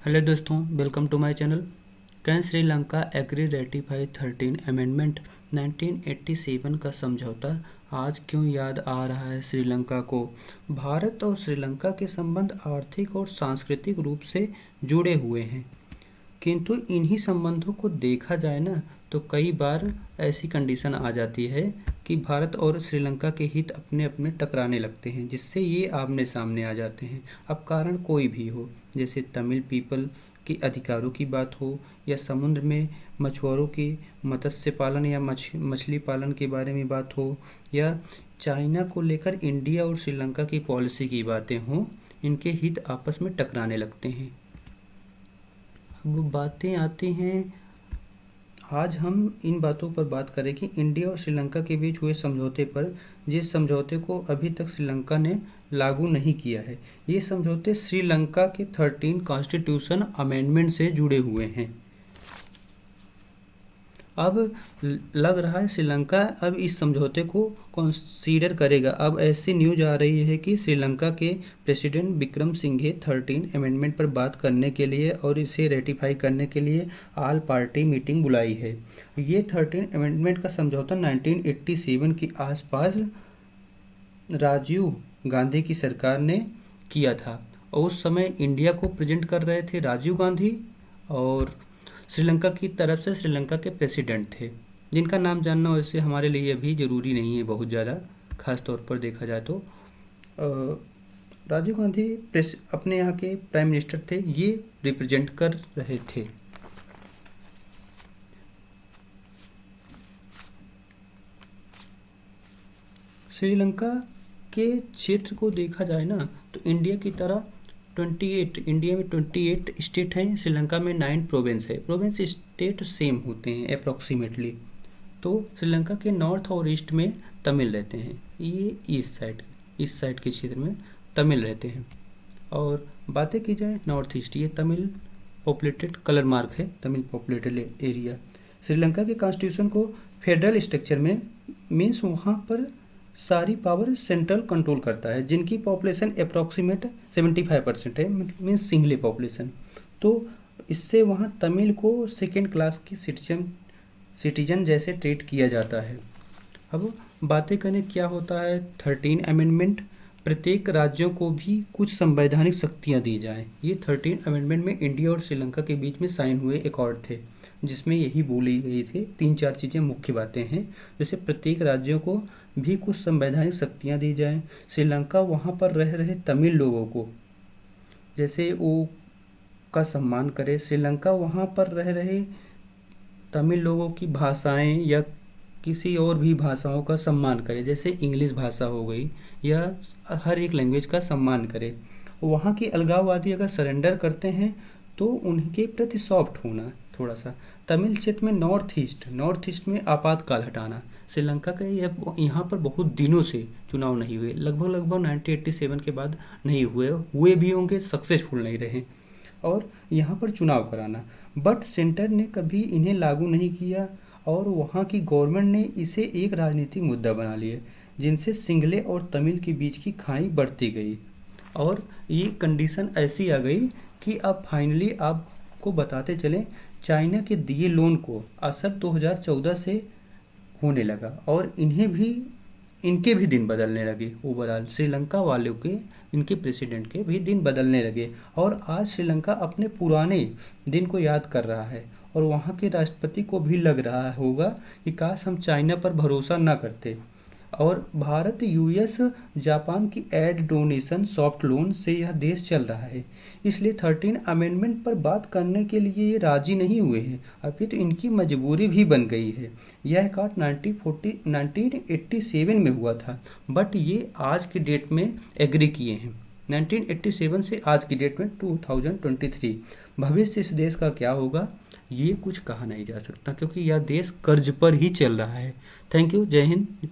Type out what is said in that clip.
Hello दोस्तों, welcome to my channel. Can Sri Lanka agree ratify 13 amendment 1987 का समझौता आज क्यों याद आ रहा है श्रीलंका को? भारत और श्रीलंका के संबंध आर्थिक और सांस्कृतिक रूप से जुड़े हुए हैं, किंतु इन्हीं संबंधों को देखा जाए ना तो कई बार ऐसी कंडीशन आ जाती है कि भारत और श्रीलंका के हित अपने अपने टकराने लगते हैं, जिससे ये आमने सामने आ जाते हैं। अब कारण कोई भी हो, जैसे तमिल पीपल के अधिकारों की बात हो, या समुद्र में मछुआरों की मत्स्य पालन या मछली पालन के बारे में बात हो, या चाइना को लेकर इंडिया और श्रीलंका की पॉलिसी की बातें हों, इनके हित आपस में टकराने लगते हैं। अब बातें आती हैं, आज हम इन बातों पर बात करें कि इंडिया और श्रीलंका के बीच हुए समझौते पर, जिस समझौते को अभी तक श्रीलंका ने लागू नहीं किया है। ये समझौते श्रीलंका के 13 कॉन्स्टिट्यूशन अमेंडमेंट से जुड़े हुए हैं। अब लग रहा है श्रीलंका अब इस समझौते को कंसीडर करेगा। अब ऐसी न्यूज आ रही है कि श्रीलंका के प्रेसिडेंट विक्रम सिंघे 13 अमेंडमेंट पर बात करने के लिए और इसे रेटिफाई करने के लिए ऑल पार्टी मीटिंग बुलाई है। ये 13 अमेंडमेंट का समझौता 1987 के आसपास राजीव गांधी की सरकार ने किया था, और उस समय इंडिया को प्रेजेंट कर रहे थे राजीव गांधी, और श्रीलंका की तरफ से श्रीलंका के प्रेसिडेंट थे, जिनका नाम जानना वैसे हमारे लिए अभी ज़रूरी नहीं है बहुत ज़्यादा, खास तौर पर देखा जाए तो। राजीव गांधी अपने यहाँ के प्राइम मिनिस्टर थे, ये रिप्रेजेंट कर रहे थे। श्रीलंका के क्षेत्र को देखा जाए ना तो इंडिया की तरह इंडिया में 28 स्टेट हैं, श्रीलंका में 9 प्रोविंस है। प्रोविंस स्टेट सेम होते हैं अप्रॉक्सीमेटली। तो श्रीलंका के नॉर्थ और ईस्ट में तमिल रहते हैं, ये ईस्ट साइड के क्षेत्र में तमिल रहते हैं। और बातें की जाए नॉर्थ ईस्ट, ये तमिल पॉपुलेटेड कलर मार्क है, तमिल पॉपुलेटेड एरिया। श्रीलंका के कॉन्स्टिट्यूशन को फेडरल स्ट्रक्चर में मीन्स वहाँ पर सारी पावर सेंट्रल कंट्रोल करता है, जिनकी पॉपुलेशन अप्रॉक्सीमेट 75% है, मीन्स सिंगल पॉपुलेशन। तो इससे वहाँ तमिल को सेकेंड क्लास की सिटीजन जैसे ट्रीट किया जाता है। अब बातें करें क्या होता है 13 अमेंडमेंट। प्रत्येक राज्यों को भी कुछ संवैधानिक शक्तियाँ दी जाएँ। ये 13 अमेंडमेंट में इंडिया और श्रीलंका के बीच में साइन हुए अकॉर्ड थे, जिसमें यही बोली गई थी 3-4 चीज़ें मुख्य बातें हैं। जैसे प्रत्येक राज्यों को भी कुछ संवैधानिक शक्तियाँ दी जाएं। श्रीलंका वहाँ पर रह रहे तमिल लोगों को जैसे वो का सम्मान करे। श्रीलंका वहाँ पर रह रहे तमिल लोगों की भाषाएं या किसी और भी भाषाओं का सम्मान करे, जैसे इंग्लिश भाषा हो गई, या हर एक लैंग्वेज का सम्मान करे। वहाँ की अलगाववादी अगर सरेंडर करते हैं तो उनके प्रति सॉफ्ट होना थोड़ा सा। तमिल क्षेत्र में नॉर्थ ईस्ट में आपातकाल हटाना। श्रीलंका के यहाँ पर बहुत दिनों से चुनाव नहीं हुए, लगभग 1987 के बाद नहीं हुए भी होंगे, सक्सेसफुल नहीं रहे, और यहाँ पर चुनाव कराना। बट सेंटर ने कभी इन्हें लागू नहीं किया, और वहाँ की गवर्नमेंट ने इसे एक राजनीतिक मुद्दा बना लिया, जिनसे सिंगले और तमिल के बीच की खाई बढ़ती गई। और ये कंडीशन ऐसी आ गई कि अब फाइनली आपको बताते चलें, चाइना के दिए लोन को असर 2014 से होने लगा, और इनके भी दिन बदलने लगे। ओवरऑल श्रीलंका वालों के, इनके प्रेसिडेंट के भी दिन बदलने लगे, और आज श्रीलंका अपने पुराने दिन को याद कर रहा है, और वहाँ के राष्ट्रपति को भी लग रहा होगा कि काश हम चाइना पर भरोसा न करते। और भारत, यूएस, जापान की एड डोनेशन सॉफ्ट लोन से यह देश चल रहा है, इसलिए 13 अमेंडमेंट पर बात करने के लिए ये राजी नहीं हुए हैं। अभी तो इनकी मजबूरी भी बन गई है। यह अकॉर्ड 1987 में हुआ था, बट ये आज की डेट में एग्री किए हैं। 1987 से आज की डेट में 2023। भविष्य इस देश का क्या होगा ये कुछ कहा नहीं जा सकता, क्योंकि यह देश कर्ज पर ही चल रहा है। थैंक यू, जय हिंद।